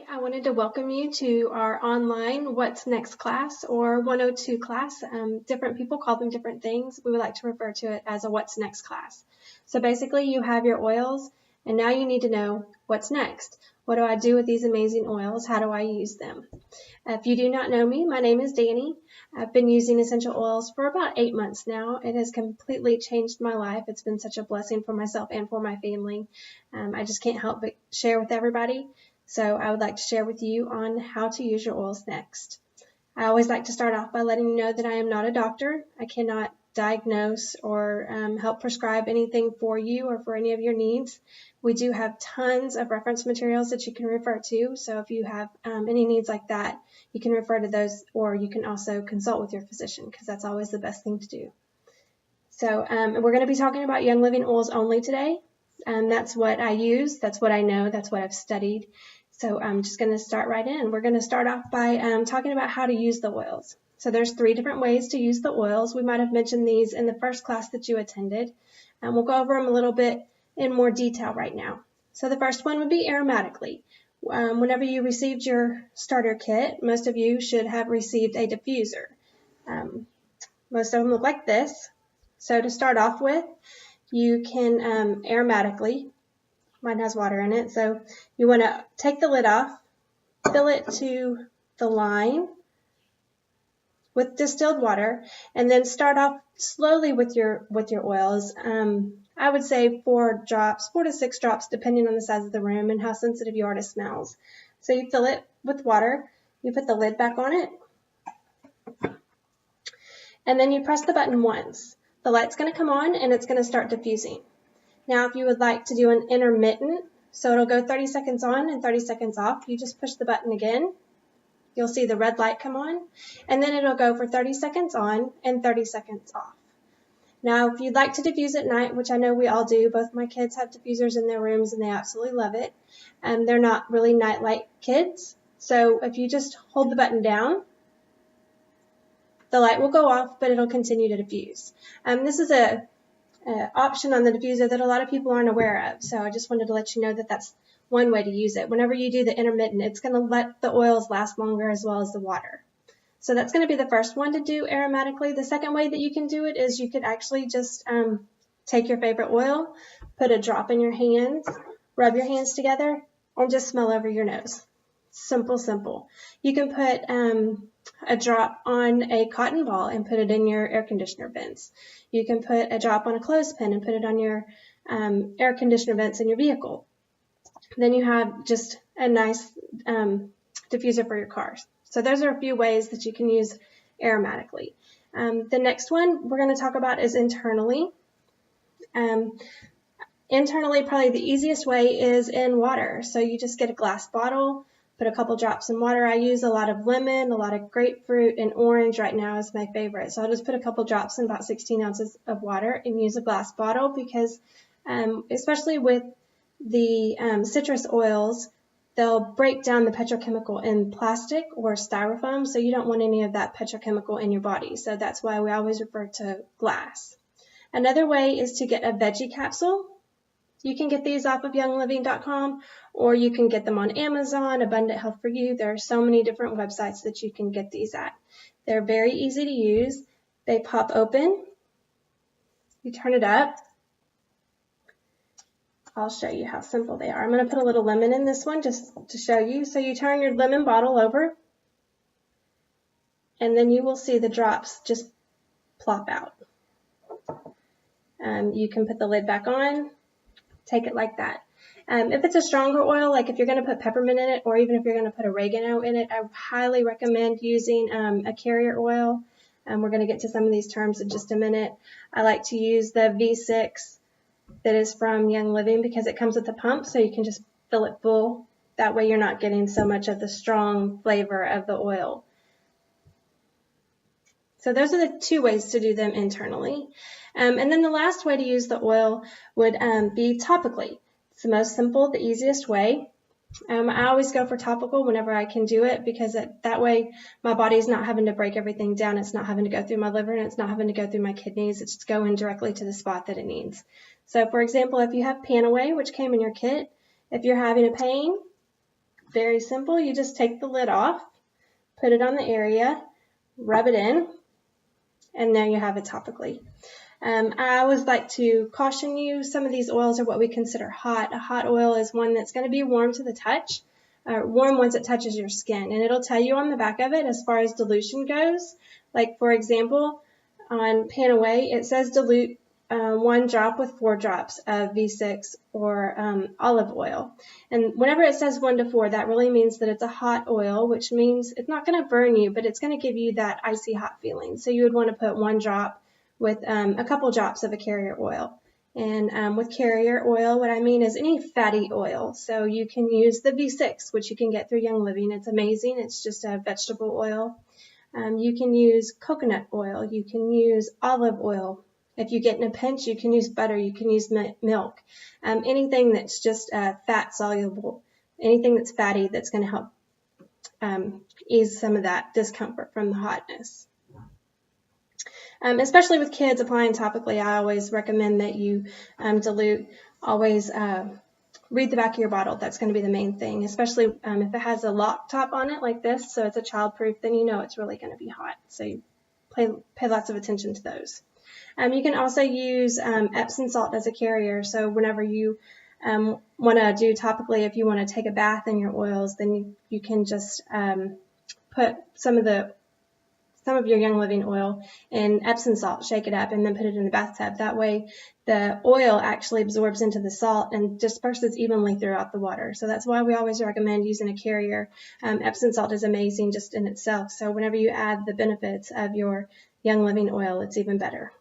I wanted to welcome you to our online What's Next class or 102 class. Different people call them different things. We would like to refer to it as a What's Next class. So basically you have your oils and now you need to know what's next. What do I do with these amazing oils? How do I use them? If you do not know me, my name is Danny. I've been using essential oils for about 8 months now. It has completely changed my life. It's been such a blessing for myself and for my family. I just can't help but share with everybody. So I would like to share with you on how to use your oils next. I always like to start off by letting you know that I am not a doctor. I cannot diagnose or help prescribe anything for you or for any of your needs. We do have tons of reference materials that you can refer to. So if you have any needs like that, you can refer to those, or you can also consult with your physician because that's always the best thing to do. So we're going to be talking about Young Living oils only today. That's what I use. That's what I know. That's what I've studied. So I'm just going to start right in. We're going to start off by talking about how to use the oils. So there's 3 different ways to use the oils. We might have mentioned these in the first class that you attended. And we'll go over them a little bit in more detail right now. So the first one would be aromatically. Whenever you received your starter kit, most of you should have received a diffuser. Most of them look like this. So to start off with, you can aromatically, mine has water in it, so you want to take the lid off, fill it to the line with distilled water, and then start off slowly with your oils. I would say 4 to 6 drops, depending on the size of the room and how sensitive you are to smells. So you fill it with water, you put the lid back on it, and then you press the button once. The light's going to come on and it's going to start diffusing. Now, if you would like to do an intermittent, so it'll go 30 seconds on and 30 seconds off, you just push the button again. You'll see the red light come on, and then it'll go for 30 seconds on and 30 seconds off. Now, if you'd like to diffuse at night, which I know we all do, both my kids have diffusers in their rooms and they absolutely love it. They're not really nightlight kids, so if you just hold the button down, the light will go off, but it'll continue to diffuse. This is a option on the diffuser that a lot of people aren't aware of, so I just wanted to let you know that that's one way to use it. Whenever you do the intermittent, it's going to let the oils last longer as well as the water. So that's going to be the first one to do aromatically. The second way that you can do it is you could actually just take your favorite oil, put a drop in your hands, rub your hands together, and just smell over your nose. Simple, simple. You can put a drop on a cotton ball and put it in your air conditioner vents. You can put a drop on a clothespin and put it on your air conditioner vents in your vehicle. Then you have just a nice diffuser for your cars. So those are a few ways that you can use aromatically. The next one we're going to talk about is internally. Internally, probably the easiest way is in water. So you just get a glass bottle, put a couple drops in water. I use a lot of lemon, a lot of grapefruit, and orange right now is my favorite. So I'll just put a couple drops in about 16 ounces of water and use a glass bottle because especially with the citrus oils, they'll break down the petrochemical in plastic or styrofoam, so you don't want any of that petrochemical in your body. So that's why we always refer to glass. Another way is to get a veggie capsule. You can get these off of youngliving.com or you can get them on Amazon, Abundant Health for You. There are so many different websites that you can get these at. They're very easy to use. They pop open. You turn it up. I'll show you how simple they are. I'm going to put a little lemon in this one just to show you. So you turn your lemon bottle over and then you will see the drops just plop out. You can put the lid back on. Take it like that. If it's a stronger oil, like if you're going to put peppermint in it, or even if you're going to put oregano in it, I highly recommend using a carrier oil. We're going to get to some of these terms in just a minute. I like to use the V6 that is from Young Living because it comes with a pump, so you can just fill it full. That way you're not getting so much of the strong flavor of the oil. So those are the 2 ways to do them internally. And then the last way to use the oil would be topically. It's the most simple, the easiest way. I always go for topical whenever I can do it because that way my body's not having to break everything down. It's not having to go through my liver and it's not having to go through my kidneys. It's just going directly to the spot that it needs. So for example, if you have Panaway, which came in your kit, if you're having a pain, very simple. You just take the lid off, put it on the area, rub it in, and there you have it topically. I always like to caution you, some of these oils are what we consider hot. A hot oil is one that's going to be warm to the touch, warm once it touches your skin. And it'll tell you on the back of it as far as dilution goes. Like, for example, on Panaway, it says dilute 1 drop with 4 drops of V6 or olive oil. And whenever it says 1 to 4, that really means that it's a hot oil, which means it's not going to burn you, but it's going to give you that icy hot feeling. So you would want to put 1 drop with a couple drops of a carrier oil. And with carrier oil, what I mean is any fatty oil. So you can use the V6, which you can get through Young Living. It's amazing. It's just a vegetable oil. You can use coconut oil. You can use olive oil. If you get in a pinch, you can use butter. You can use milk. Anything that's just fat soluble. Anything that's fatty that's going to help ease some of that discomfort from the hotness. Especially with kids applying topically, I always recommend that you dilute. Always read the back of your bottle. That's going to be the main thing, especially if it has a lock top on it like this, so it's a child-proof, then you know it's really going to be hot. So you pay lots of attention to those. You can also use Epsom salt as a carrier. So whenever you want to do topically, if you want to take a bath in your oils, then you can just put some of your Young Living oil in Epsom salt, shake it up, and then put it in the bathtub. That way the oil actually absorbs into the salt and disperses evenly throughout the water. So that's why we always recommend using a carrier. Epsom salt is amazing just in itself. So whenever you add the benefits of your Young Living oil, it's even better.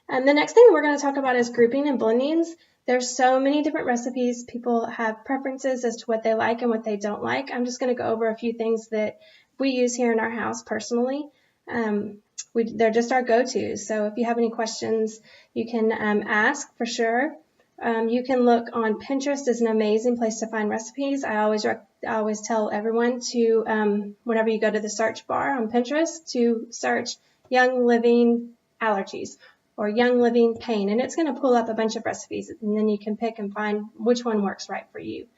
The next thing we're going to talk about is grouping and blendings. There's so many different recipes. People have preferences as to what they like and what they don't like. I'm just going to go over a few things that we use here in our house personally. They're just our go-tos. So if you have any questions, you can ask for sure. You can look on Pinterest. Is an amazing place to find recipes. I always tell everyone to, whenever you go to the search bar on Pinterest, to search Young Living allergies or Young Living pain, and it's going to pull up a bunch of recipes, and then you can pick and find which one works right for you.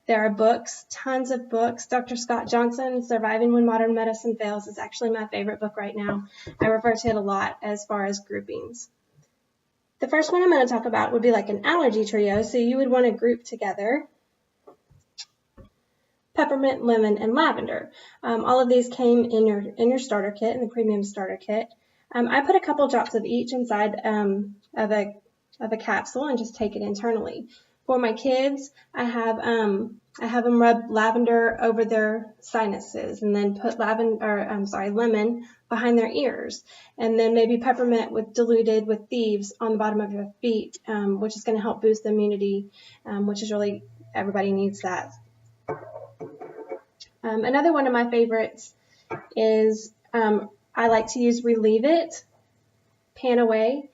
There are books, tons of books. Dr. Scott Johnson, Surviving When Modern Medicine Fails, is actually my favorite book right now. I refer to it a lot as far as groupings. The first one I'm going to talk about would be like an allergy trio. So you would want to group together peppermint, lemon, and lavender. All of these came in your starter kit, in the premium starter kit. I put a couple drops of each inside of a capsule and just take it internally. For my kids, I have them rub lavender over their sinuses, and then put lemon behind their ears, and then maybe peppermint diluted with thieves on the bottom of your feet, which is going to help boost the immunity, which is really, everybody needs that. Another one of my favorites is I like to use Relieve It, Panaway,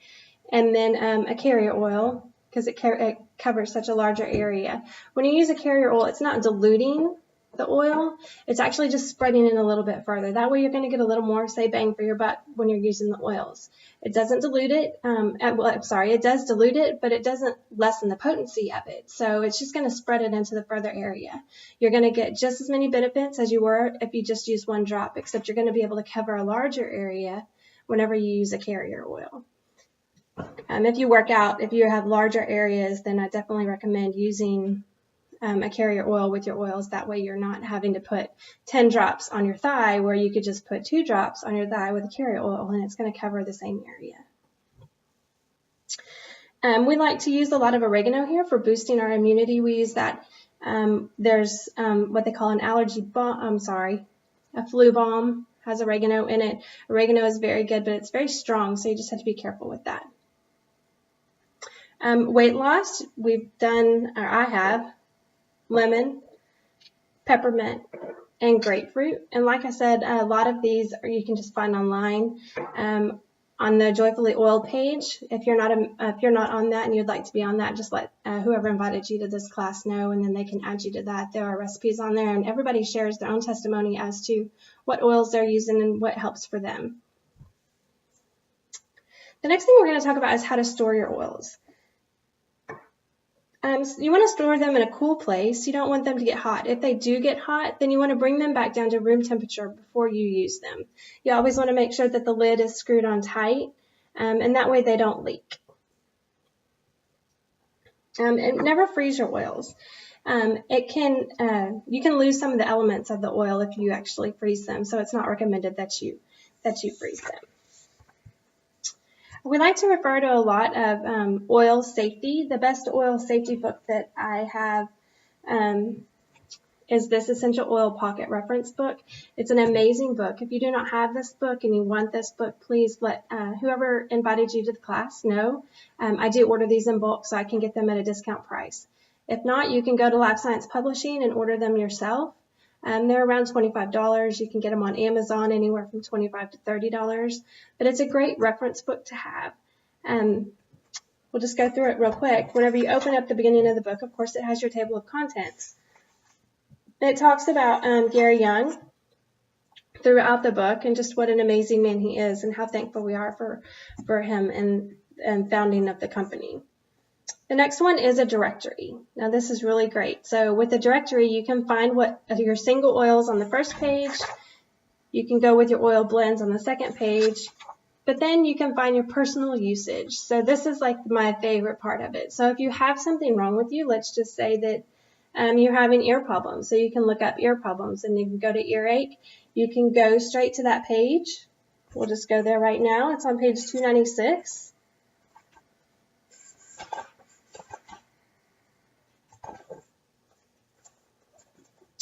and then a carrier oil, because it covers such a larger area. When you use a carrier oil, it's not diluting the oil. It's actually just spreading it a little bit further. That way you're going to get a little more, say, bang for your buck when you're using the oils. It doesn't dilute it. It does dilute it, but it doesn't lessen the potency of it. So it's just going to spread it into the further area. You're going to get just as many benefits as you were if you just use 1 drop, except you're going to be able to cover a larger area whenever you use a carrier oil. If you work out, if you have larger areas, then I definitely recommend using a carrier oil with your oils. That way you're not having to put 10 drops on your thigh, where you could just put 2 drops on your thigh with a carrier oil, and it's going to cover the same area. We like to use a lot of oregano here for boosting our immunity. We use that. There's what they call an allergy balm, a flu balm, has oregano in it. Oregano is very good, but it's very strong, so you just have to be careful with that. Weight loss, I have lemon, peppermint, and grapefruit. And like I said, a lot of these you can just find online on the Joyfully Oiled page. If you're not on that and you'd like to be on that, just let whoever invited you to this class know, and then they can add you to that. There are recipes on there, and everybody shares their own testimony as to what oils they're using and what helps for them. The next thing we're going to talk about is how to store your oils. So you want to store them in a cool place. You don't want them to get hot. If they do get hot, then you want to bring them back down to room temperature before you use them. You always want to make sure that the lid is screwed on tight, and that way they don't leak. And never freeze your oils. You can lose some of the elements of the oil if you actually freeze them, so it's not recommended that you freeze them. We like to refer to a lot of oil safety. The best oil safety book that I have is this Essential Oil Pocket Reference Book. It's an amazing book. If you do not have this book and you want this book, please let whoever invited you to the class know. I do order these in bulk so I can get them at a discount price. If not, you can go to Life Science Publishing and order them yourself. They're around $25. You can get them on Amazon anywhere from $25 to $30, but it's a great reference book to have. We'll just go through it real quick. Whenever you open up the beginning of the book, of course, it has your table of contents. It talks about Gary Young throughout the book and just what an amazing man he is and how thankful we are for him and founding of the company. The next one is a directory. Now this is really great. So with the directory, you can find what your single oils on the first page. You can go with your oil blends on the second page, but then you can find your personal usage. So this is like my favorite part of it. So if you have something wrong with you, let's just say that you're having ear problems. So you can look up ear problems and you can go to earache. You can go straight to that page. We'll just go there right now. It's on page 296.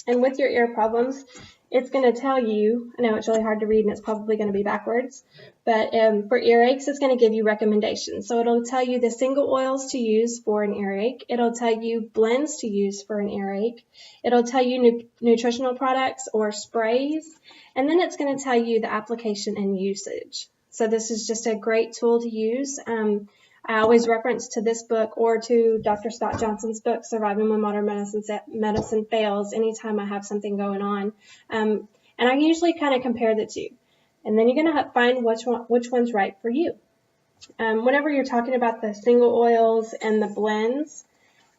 And with your ear problems, it's going to tell you, I know it's really hard to read and it's probably going to be backwards, but for earaches, it's going to give you recommendations. So it'll tell you the single oils to use for an earache. It'll tell you blends to use for an earache. It'll tell you nutritional products or sprays. And then it's going to tell you the application and usage. So this is just a great tool to use. I always reference to this book or to Dr. Scott Johnson's book, Surviving When Modern Medicine Fails, anytime I have something going on. And I usually kind of compare the two. And then you're going to find which one's right for you. Whenever you're talking about the single oils and the blends,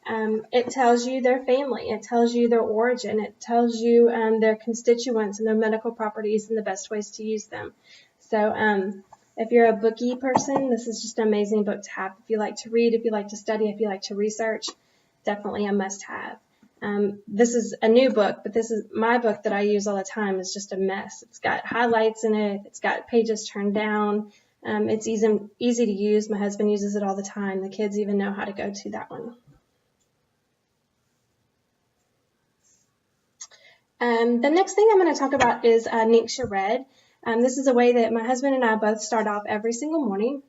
it tells you their family. It tells you their origin. It tells you their constituents and their medical properties and the best ways to use them. So if you're a bookie person, this is just an amazing book to have. If you like to read, if you like to study, if you like to research, definitely a must-have. This is a new book, but this is my book that I use all the time. It's just a mess. It's got highlights in it. It's got pages turned down. It's easy to use. My husband uses it all the time. The kids even know how to go to that one. The next thing I'm going to talk about is Ningxia Red. This is a way that my husband and I both start off every single morning.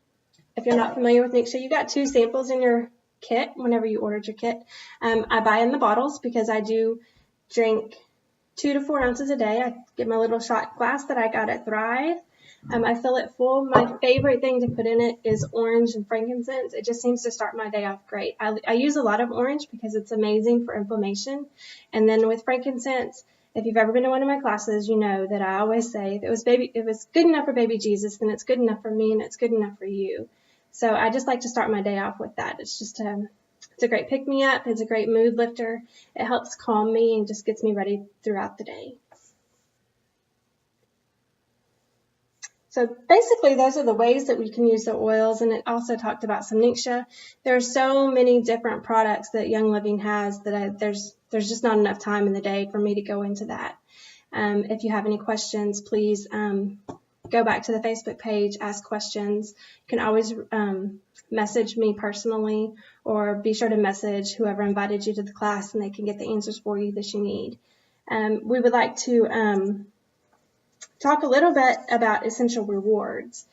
If you're not familiar with Ningxia, you got 2 samples in your kit whenever you ordered your kit. I buy in the bottles because I do drink 2 to 4 ounces a day. I get my little shot glass that I got at Thrive. I fill it full. My favorite thing to put in it is orange and frankincense. It just seems to start my day off great. I use a lot of orange because it's amazing for inflammation. And then with frankincense, if you've ever been to one of my classes, you know that I always say if it was good enough for baby Jesus, then it's good enough for me and it's good enough for you. So I just like to start my day off with that. It's just it's a great pick-me-up. It's a great mood lifter. It helps calm me and just gets me ready throughout the day. So basically, those are the ways that we can use the oils, and it also talked about some Ningxia. There are so many different products that Young Living has that there's just not enough time in the day for me to go into that. If you have any questions, please go back to the Facebook page, ask questions. You can always message me personally, or be sure to message whoever invited you to the class, and they can get the answers for you that you need. We would like to talk a little bit about Essential Rewards.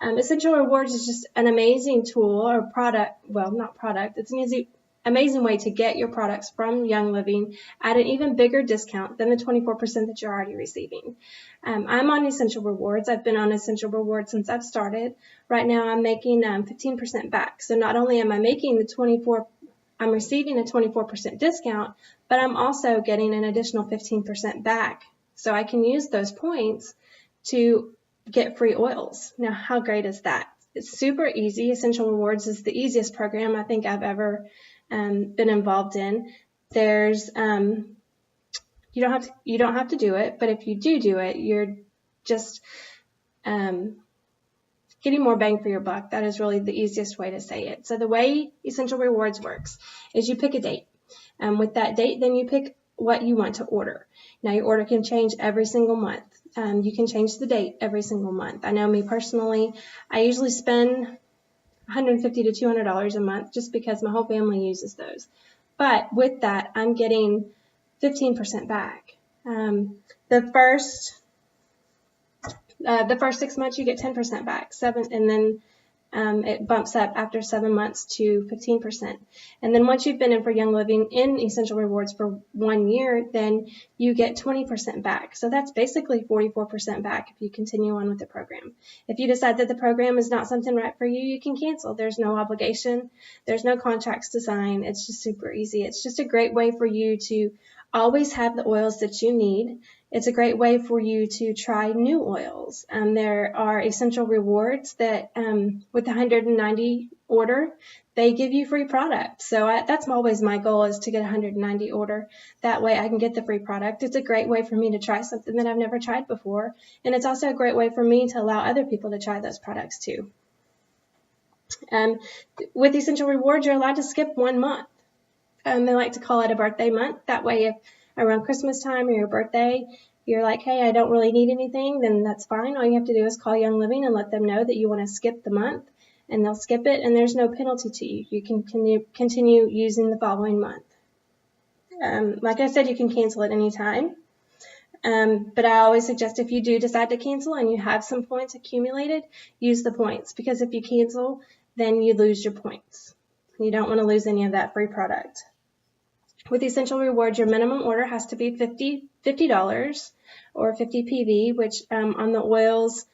Essential Rewards is just an amazing tool or product. Well, not product. It's an amazing way to get your products from Young Living at an even bigger discount than the 24% that you're already receiving. I'm on Essential Rewards. I've been on Essential Rewards since I've started. Right now I'm making 15% back. So not only am I making I'm receiving a 24% discount, but I'm also getting an additional 15% back. So I can use those points to get free oils. Now, how great is that? It's super easy. Essential Rewards is the easiest program I think I've ever been involved in. There's you don't have to do it, but if you do it, you're just getting more bang for your buck. That is really the easiest way to say it. So the way Essential Rewards works is you pick a date. With that date, then you pick what you want to order. Now your order can change every single month. You can change the date every single month. I know me personally, I usually spend $150 to $200 a month just because my whole family uses those. But with that, I'm getting 15% back. The first 6 months you get 10% back, and then it bumps up after 7 months to 15%. And then once you've been in for Young Living in Essential Rewards for 1 year, then you get 20% back. So that's basically 44% back if you continue on with the program. If you decide that the program is not something right for you, you can cancel. There's no obligation. There's no contracts to sign. It's just super easy. It's just a great way for you to always have the oils that you need. It's a great way for you to try new oils. There are Essential Rewards that with the 190 order, they give you free product. So that's always my goal, is to get 190 order. That way I can get the free product. It's a great way for me to try something that I've never tried before. And it's also a great way for me to allow other people to try those products too. With Essential Rewards, you're allowed to skip 1 month. They like to call it a birthday month. That way, if around Christmas time or your birthday, you're like, hey, I don't really need anything, then that's fine. All you have to do is call Young Living and let them know that you want to skip the month, and they'll skip it, and there's no penalty to you. You can continue using the following month. Like I said, you can cancel at any time. But I always suggest if you do decide to cancel and you have some points accumulated, use the points, because if you cancel, then you lose your points. You don't want to lose any of that free product. With Essential Rewards, your minimum order has to be $50 or 50 PV, which on the oils,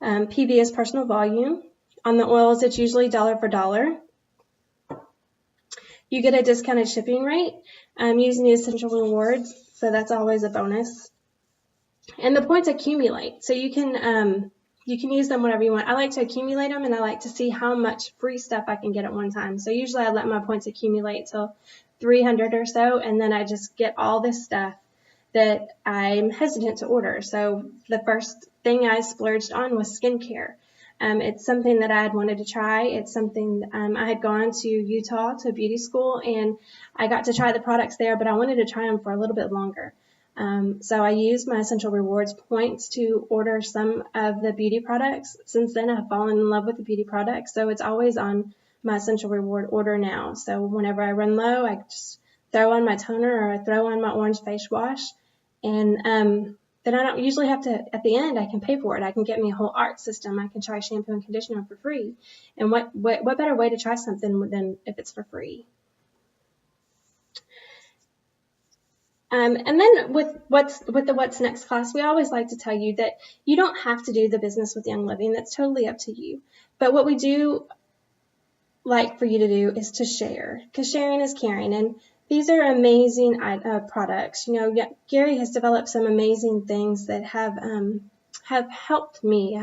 PV is personal volume. On the oils, it's usually dollar for dollar. You get a discounted shipping rate using the Essential Rewards, so that's always a bonus. And the points accumulate, so you can use them whenever you want. I like to accumulate them, and I like to see how much free stuff I can get at one time. So usually I let my points accumulate till 300 or so, and then I just get all this stuff that I'm hesitant to order. So the first thing I splurged on was skincare. It's something that I had wanted to try. It's something I had gone to Utah to a beauty school, and I got to try the products there, but I wanted to try them for a little bit longer. So I used my Essential Rewards points to order some of the beauty products. Since then, I've fallen in love with the beauty products, so it's always on my Essential Reward order now. So whenever I run low, I just throw on my toner or I throw on my orange face wash, and then I don't usually have to, at the end, I can pay for it. I can get me a whole art system. I can try shampoo and conditioner for free. And what better way to try something than if it's for free? And then with the What's Next class, we always like to tell you that you don't have to do the business with Young Living. That's totally up to you. But what we do like for you to do is to share, because sharing is caring. And these are amazing products. You know, Gary has developed some amazing things that have helped me.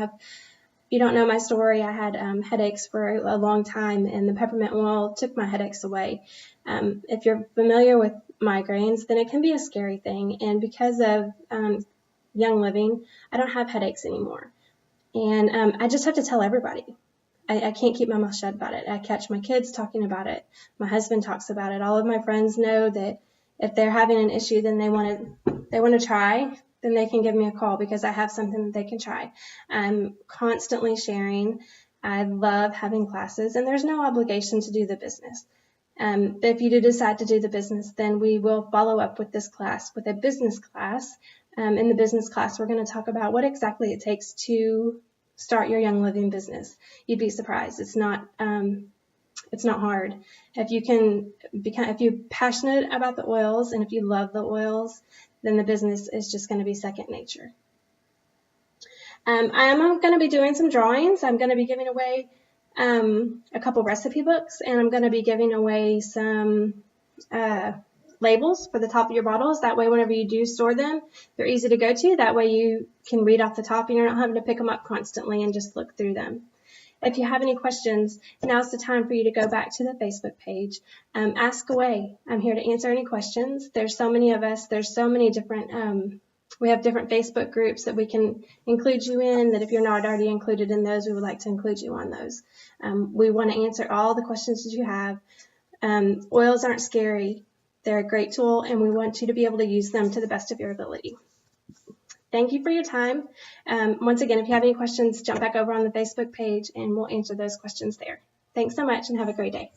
You don't know my story. I had headaches for a long time, and the peppermint oil took my headaches away. If you're familiar with migraines, then it can be a scary thing. And because of Young Living, I don't have headaches anymore. And I just have to tell everybody. I can't keep my mouth shut about it. I catch my kids talking about it. My husband talks about it. All of my friends know that if they're having an issue, then they want to try, then they can give me a call, because I have something that they can try. I'm constantly sharing. I love having classes, and there's no obligation to do the business. But if you do decide to do the business, then we will follow up with this class, with a business class. In the business class, we're going to talk about what exactly it takes to start your Young Living business. You'd be surprised. It's not hard. If you're passionate about the oils, and if you love the oils, then the business is just going to be second nature. I am going to be doing some drawings. I'm going to be giving away a couple recipe books, and I'm going to be giving away some labels for the top of your bottles. That way, whenever you do store them, they're easy to go to. That way you can read off the top, and you're not having to pick them up constantly and just look through them. If you have any questions, now's the time for you to go back to the Facebook page. Ask away. I'm here to answer any questions. There's so many of us. There's so many different, we have different Facebook groups that we can include you in, that if you're not already included in those, we would like to include you on those. We want to answer all the questions that you have. Oils aren't scary. They're a great tool, and we want you to be able to use them to the best of your ability. Thank you for your time. Once again, if you have any questions, jump back over on the Facebook page and we'll answer those questions there. Thanks so much and have a great day.